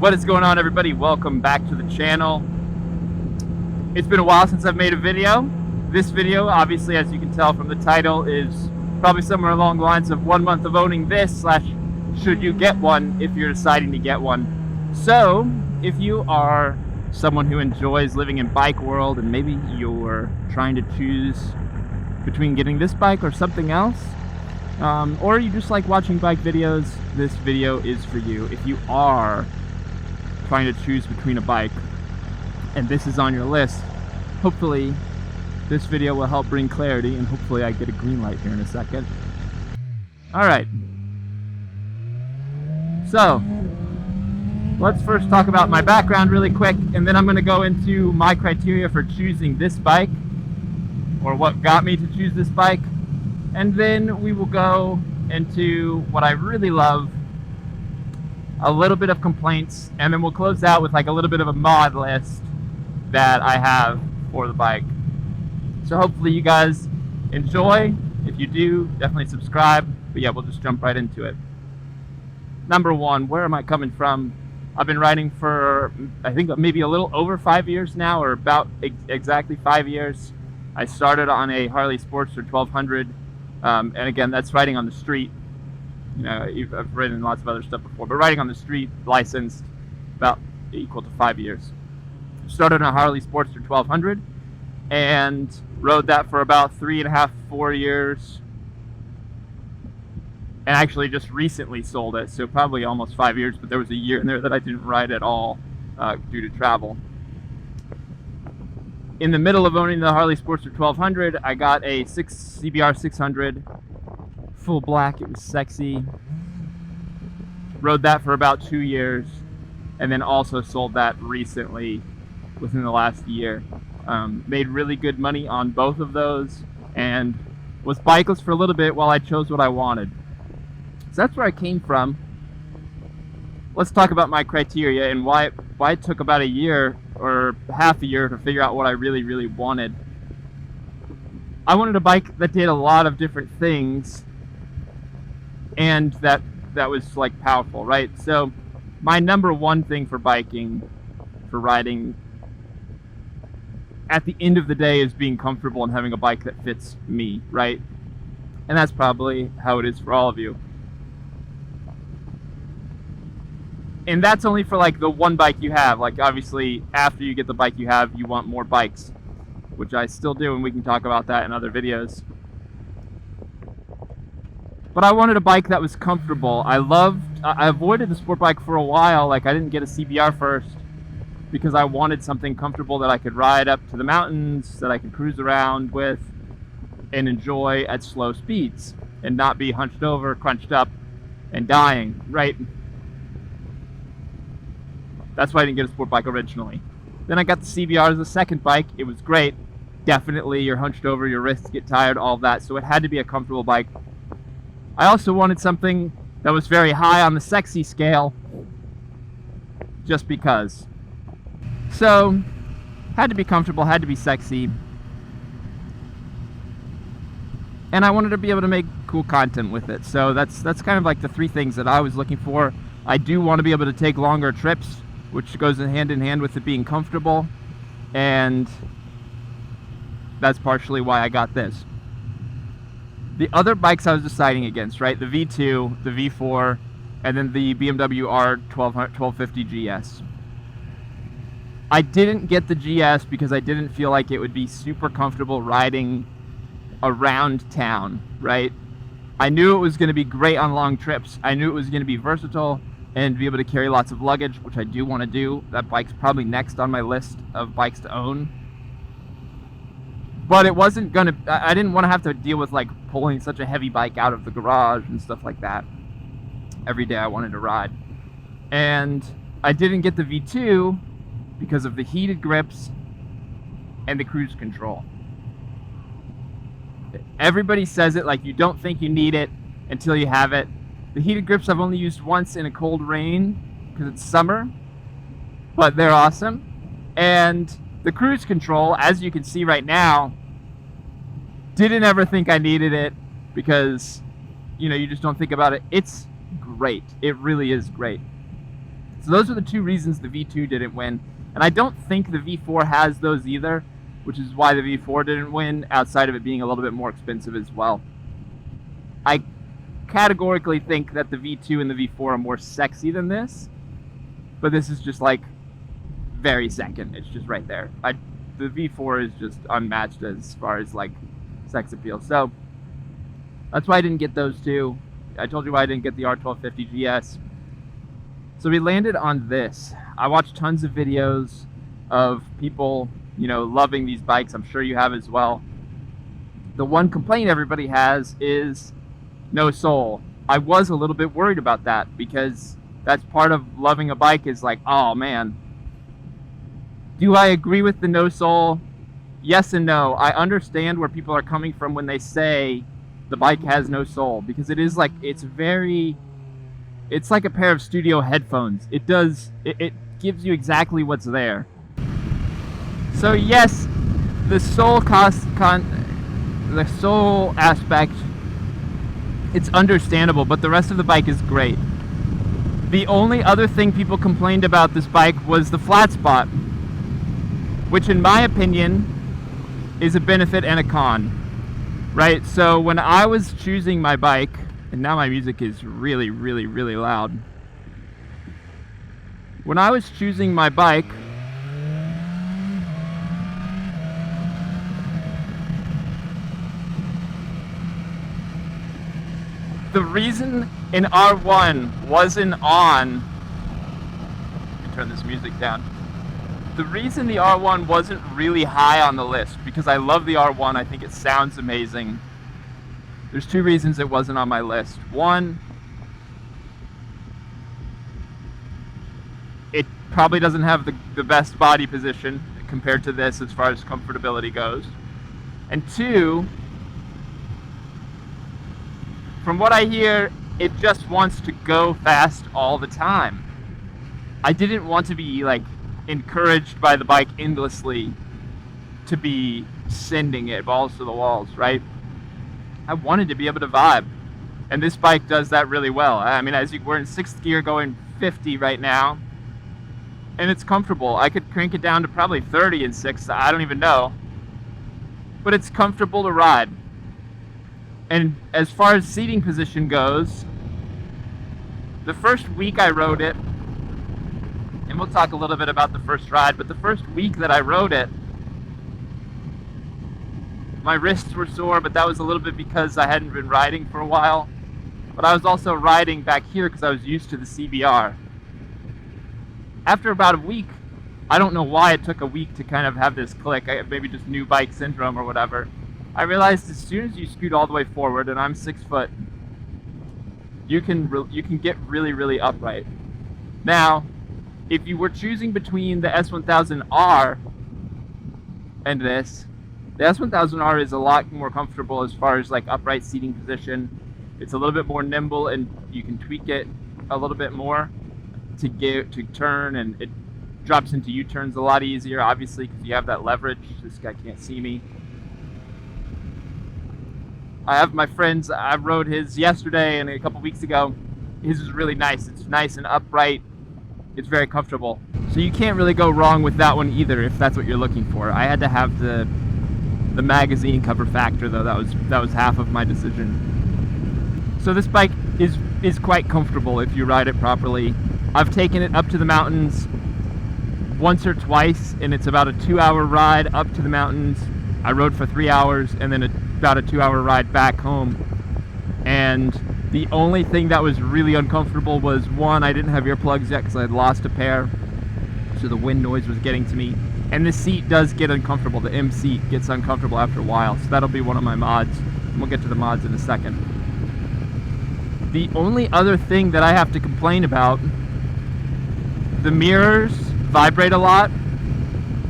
What is going on, everybody? Welcome back to the channel. It's been a while since I've made a video. This video, obviously, as you can tell from the title, is probably somewhere along the lines of 1 month of owning this / should you get one if you're deciding to get one. So if you are someone who enjoys living in bike world and maybe you're trying to choose between getting this bike or something else, or you just like watching bike videos, this video is for you. If you are trying to choose between a bike and this is on your list, hopefully this video will help bring clarity, and hopefully I get a green light here in a second. Alright, so let's first talk about my background really quick, and then I'm going to go into my criteria for choosing this bike, or what got me to choose this bike, and then we will go into what I really love, a little bit of complaints, and then we'll close out with like a little bit of a mod list that I have for the bike. So hopefully you guys enjoy. If you do, definitely subscribe. But yeah, we'll just jump right into it. Number one, where am I coming from? I've been riding for, I think, maybe a little over 5 years now, or about exactly 5 years. I started on a Harley Sportster 1200, and again, that's riding on the street. You know, I've ridden lots of other stuff before, but riding on the street, licensed, about equal to 5 years. Started on a Harley Sportster 1200, and rode that for about 3.5, 4 years. And actually just recently sold it, so probably almost 5 years, but there was a year in there that I didn't ride at all due to travel. In the middle of owning the Harley Sportster 1200, I got a CBR 600, full black. It was sexy. Rode that for about 2 years, and then also sold that recently within the last year. Made really good money on both of those, and was bikeless for a little bit while I chose what I wanted. So that's where I came from. Let's talk about my criteria and why it took about a year or half a year to figure out what I really wanted. I wanted a bike that did a lot of different things, and that was like powerful, right? So my number one thing for biking, for riding, at the end of the day, is being comfortable and having a bike that fits me, right? And that's probably how it is for all of you. And that's only for like the one bike you have. Like, obviously, after you get the bike you have, you want more bikes, which I still do, and we can talk about that in other videos. But I wanted a bike that was comfortable. I avoided the sport bike for a while. Like, I didn't get a CBR first because I wanted something comfortable that I could ride up to the mountains, that I could cruise around with and enjoy at slow speeds and not be hunched over, crunched up, and dying, right? That's why I didn't get a sport bike originally. Then I got the CBR as a second bike. It was great. Definitely, you're hunched over, your wrists get tired, all of that. So it had to be a comfortable bike. I also wanted something that was very high on the sexy scale, just because. So, had to be comfortable, had to be sexy. And I wanted to be able to make cool content with it. So that's kind of like the three things that I was looking for. I do want to be able to take longer trips, which goes hand in hand with it being comfortable, and that's partially why I got this. The other bikes I was deciding against, right? The V2, the V4, and then the BMW R1250 GS. I didn't get the GS because I didn't feel like it would be super comfortable riding around town, right? I knew it was going to be great on long trips. I knew it was going to be versatile and be able to carry lots of luggage, which I do want to do. That bike's probably next on my list of bikes to own. But it wasn't gonna, I didn't want to have to deal with like pulling such a heavy bike out of the garage and stuff like that every day I wanted to ride. And I didn't get the V2 because of the heated grips and the cruise control. Everybody says it, like you don't think you need it until you have it. The heated grips I've only used once in a cold rain because it's summer, but they're awesome. And the cruise control, as you can see right now, didn't ever think I needed it because, you know, you just don't think about it. It's great. It really is great. So those are the two reasons the V2 didn't win. And I don't think the V4 has those either, which is why the V4 didn't win, outside of it being a little bit more expensive as well. I categorically think that the V2 and the V4 are more sexy than this, but this is just like very second. It's just right there. The V4 is just unmatched as far as like sex appeal. So that's why I didn't get those two. I told you why I didn't get the R1250 GS. So we landed on this. I watched tons of videos of people, you know, loving these bikes. I'm sure you have as well. The one complaint everybody has is no sole. I was a little bit worried about that because that's part of loving a bike, is like, oh man. Do I agree with the no sole? Yes and no. I understand where people are coming from when they say the bike has no sole, because it is like, it's like a pair of studio headphones. It gives you exactly what's there. So yes, the sole aspect, it's understandable, but the rest of the bike is great. The only other thing people complained about this bike was the flat spot, which in my opinion is a benefit and a con, right? So when I was choosing my bike, and now my music is really, really, really loud. When I was choosing my bike, the reason an R1 wasn't on, let me turn this music down. The reason the R1 wasn't really high on the list, because I love the R1, I think it sounds amazing. There's two reasons it wasn't on my list. One, it probably doesn't have the best body position compared to this as far as comfortability goes. And two, from what I hear, it just wants to go fast all the time. I didn't want to be like encouraged by the bike endlessly to be sending it balls to the walls, right? I wanted to be able to vibe, and this bike does that really well. I mean, we're in 6th gear going 50 right now, and it's comfortable. I could crank it down to probably 30 in 6th, I don't even know, but it's comfortable to ride. And as far as seating position goes, the first week I rode it, and we'll talk a little bit about the first ride, but the first week that I rode it, my wrists were sore, but that was a little bit because I hadn't been riding for a while. But I was also riding back here because I was used to the CBR. After about a week, I don't know why it took a week to kind of have this click, maybe just new bike syndrome or whatever. I realized as soon as you scoot all the way forward, and I'm 6 foot, you can get really, really upright. Now, if you were choosing between the S1000R and this, the S1000R is a lot more comfortable as far as like upright seating position. It's a little bit more nimble, and you can tweak it a little bit more to turn, and it drops into U-turns a lot easier, obviously, because you have that leverage. This guy can't see me. I have my friends, I rode his yesterday and a couple weeks ago. His is really nice. It's nice and upright. It's very comfortable. So you can't really go wrong with that one either if that's what you're looking for. I had to have the magazine cover factor though. That was half of my decision. So this bike is quite comfortable if you ride it properly. I've taken it up to the mountains once or twice, and it's about a 2-hour ride up to the mountains. I rode for 3 hours and then about a 2-hour ride back home. And the only thing that was really uncomfortable was, one, I didn't have earplugs yet because I had lost a pair, so the wind noise was getting to me. And the seat does get uncomfortable. The M seat gets uncomfortable after a while, so that'll be one of my mods. And we'll get to the mods in a second. The only other thing that I have to complain about, the mirrors vibrate a lot.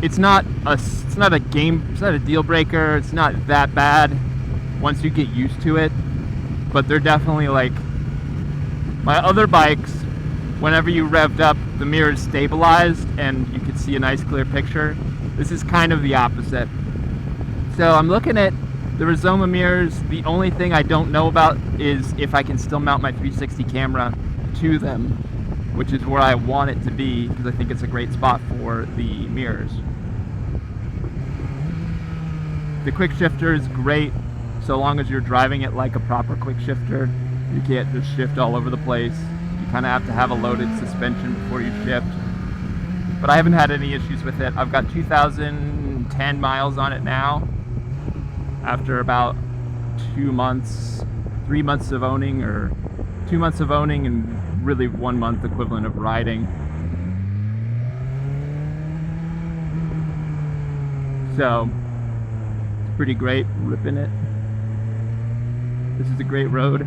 It's not a deal breaker. It's not that bad once you get used to it, but they're definitely like my other bikes. Whenever you revved up, the mirrors stabilized and you could see a nice clear picture. This is kind of the opposite. So I'm looking at the Rizoma mirrors. The only thing I don't know about is if I can still mount my 360 camera to them, which is where I want it to be because I think it's a great spot for the mirrors. The quick shifter is great so long as you're driving it like a proper quick shifter. You can't just shift all over the place. You kind of have to have a loaded suspension before you shift. But I haven't had any issues with it. I've got 2,010 miles on it now after about 2 months, 3 months of owning, or 2 months of owning and really 1 month equivalent of riding. So it's pretty great, ripping it. This is a great road.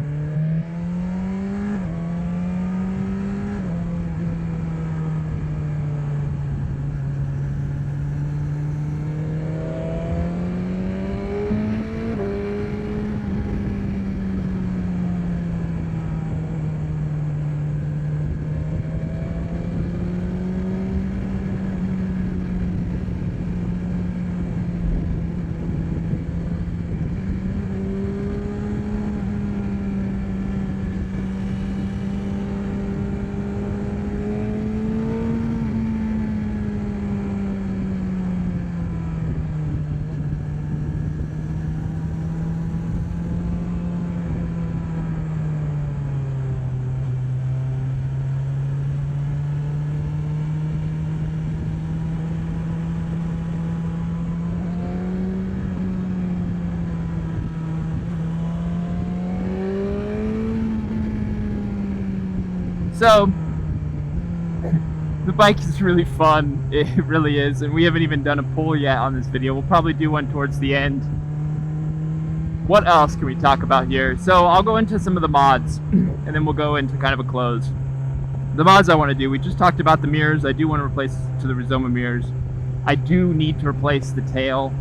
So, the bike is really fun, it really is, and we haven't even done a pull yet on this video. We'll probably do one towards the end. What else can we talk about here? So I'll go into some of the mods, and then we'll go into kind of a close. The mods I want to do, we just talked about the mirrors. I do want to replace to the Rizoma mirrors. I do need to replace the tail.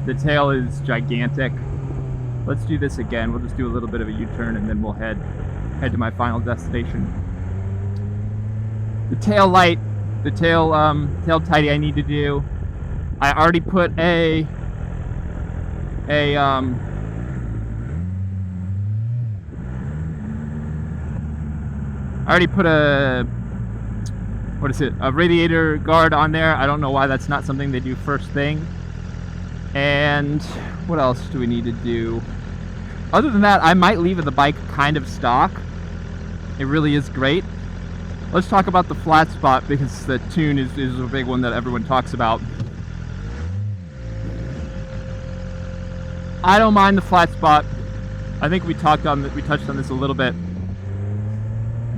The tail is gigantic. Let's do this again. We'll just do a little bit of a U-turn, and then we'll head to my final destination. The tail light, the tail tidy I need to do. I already put I already put a radiator guard on there. I don't know why that's not something they do first thing. And what else do we need to do? Other than that, I might leave the bike kind of stock. It really is great. Let's talk about the flat spot because the tune is a big one that everyone talks about. I don't mind the flat spot. I think we touched on this a little bit.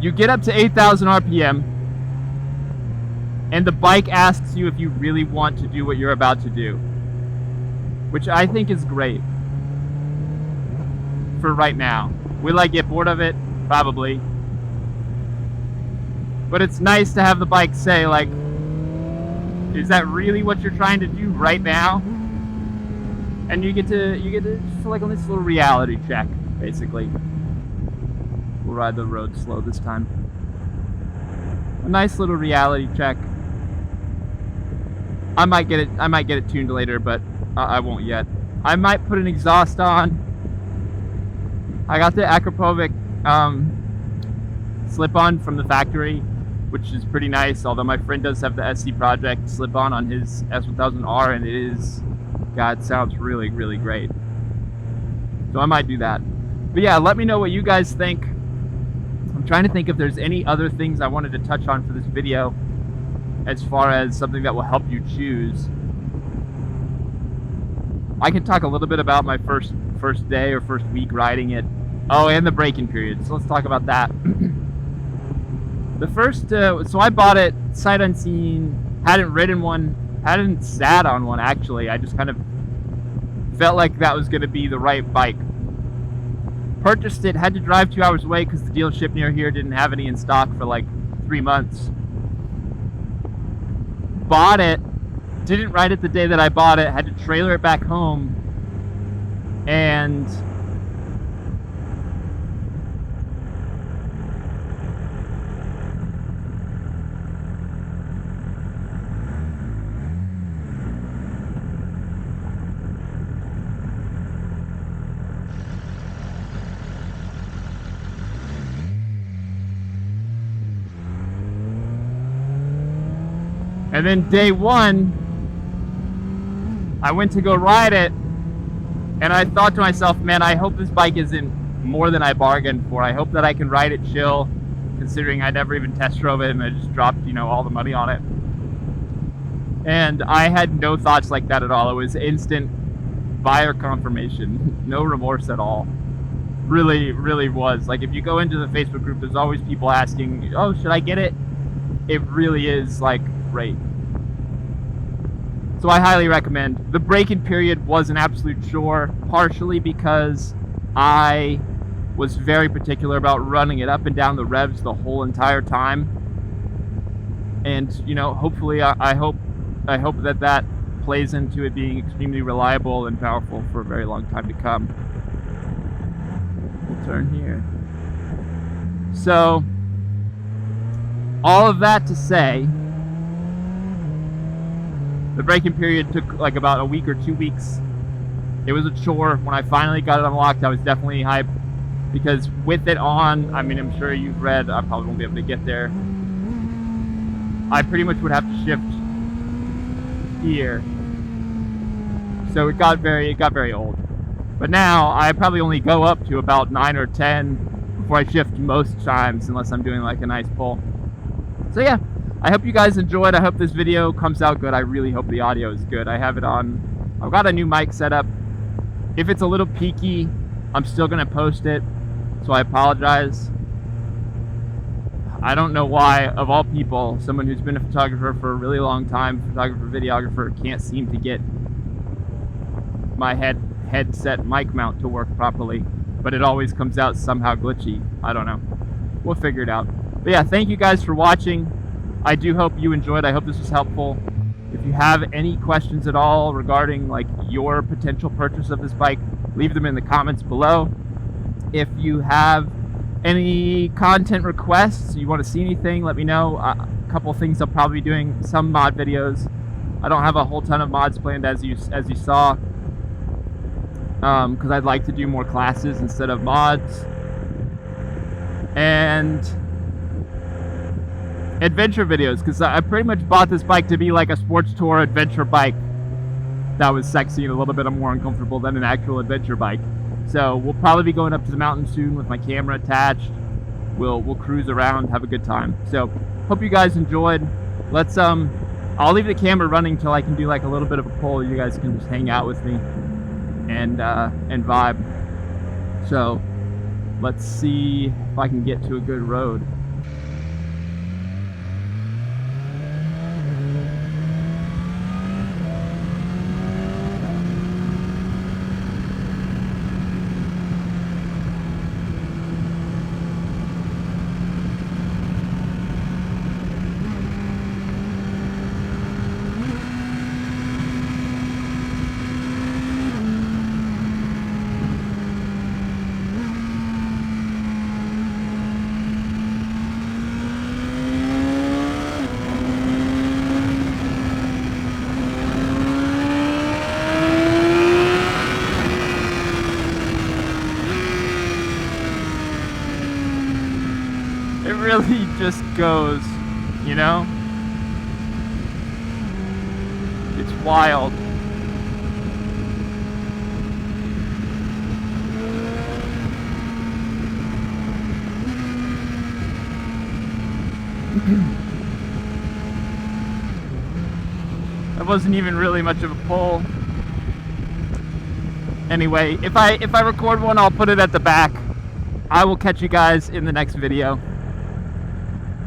You get up to 8,000 RPM and the bike asks you if you really want to do what you're about to do, which I think is great for right now. Will I get bored of it? Probably. But it's nice to have the bike say, like, is that really what you're trying to do right now? And you get to just like a nice little reality check, basically. We'll ride the road slow this time. A nice little reality check. I might get it tuned later, but I won't yet. I might put an exhaust on. I got the Akrapovic slip-on from the factory, which is pretty nice, although my friend does have the SC Project slip-on his S1000R, and it is, God, sounds really, really great. So I might do that. But yeah, let me know what you guys think. I'm trying to think if there's any other things I wanted to touch on for this video as far as something that will help you choose. I can talk a little bit about my first day or first week riding it. Oh, and the braking period, so let's talk about that. The first, so I bought it sight unseen, hadn't ridden one, hadn't sat on one actually. I just kind of felt like that was going to be the right bike. Purchased it, had to drive 2 hours away because the dealership near here didn't have any in stock for like 3 months. Bought it, didn't ride it the day that I bought it, had to trailer it back home, and And then day one, I went to go ride it, and I thought to myself, man, I hope this bike isn't more than I bargained for. I hope that I can ride it chill, considering I never even test drove it and I just dropped, you know, all the money on it. And I had no thoughts like that at all. It was instant buyer confirmation, no remorse at all. Really, really was. Like, if you go into the Facebook group, there's always people asking, oh, should I get it? It really is like great. So I highly recommend. The break-in period was an absolute chore, partially because I was very particular about running it up and down the revs the whole entire time. And, you know, hopefully I hope that plays into it being extremely reliable and powerful for a very long time to come. We'll turn here. So, all of that to say, the break-in period took like about a week or 2 weeks. It was a chore. When I finally got it unlocked, I was definitely hyped, because with it on, I mean, I'm sure you've read, I probably won't be able to get there, I pretty much would have to shift gear. So it got very old. But now I probably only go up to about 9 or 10 before I shift most times, unless I'm doing like a nice pull. So yeah, I hope you guys enjoyed. I hope this video comes out good. I really hope the audio is good. I have it on, I've got a new mic set up. If it's a little peaky, I'm still gonna post it, so I apologize. I don't know why, of all people, someone who's been a photographer for a really long time, photographer, videographer, can't seem to get my headset mic mount to work properly, but it always comes out somehow glitchy. I don't know. We'll figure it out. But yeah, thank you guys for watching. I do hope you enjoyed. I hope this was helpful. If you have any questions at all regarding like your potential purchase of this bike, leave them in the comments below. If you have any content requests, you want to see anything, let me know. A couple things I'll probably be doing, some mod videos. I don't have a whole ton of mods planned, as you saw, because I'd like to do more classes instead of mods. And adventure videos, because I pretty much bought this bike to be like a sports tour adventure bike that was sexy and a little bit more uncomfortable than an actual adventure bike. So we'll probably be going up to the mountain soon with my camera attached. We'll cruise around, have a good time. So hope you guys enjoyed. Let's I'll leave the camera running till I can do like a little bit of a pull. You guys can just hang out with me and vibe. So let's see if I can get to a good road. It really just goes, you know? It's wild. That wasn't even really much of a pull. Anyway, if I record one, I'll put it at the back. I will catch you guys in the next video.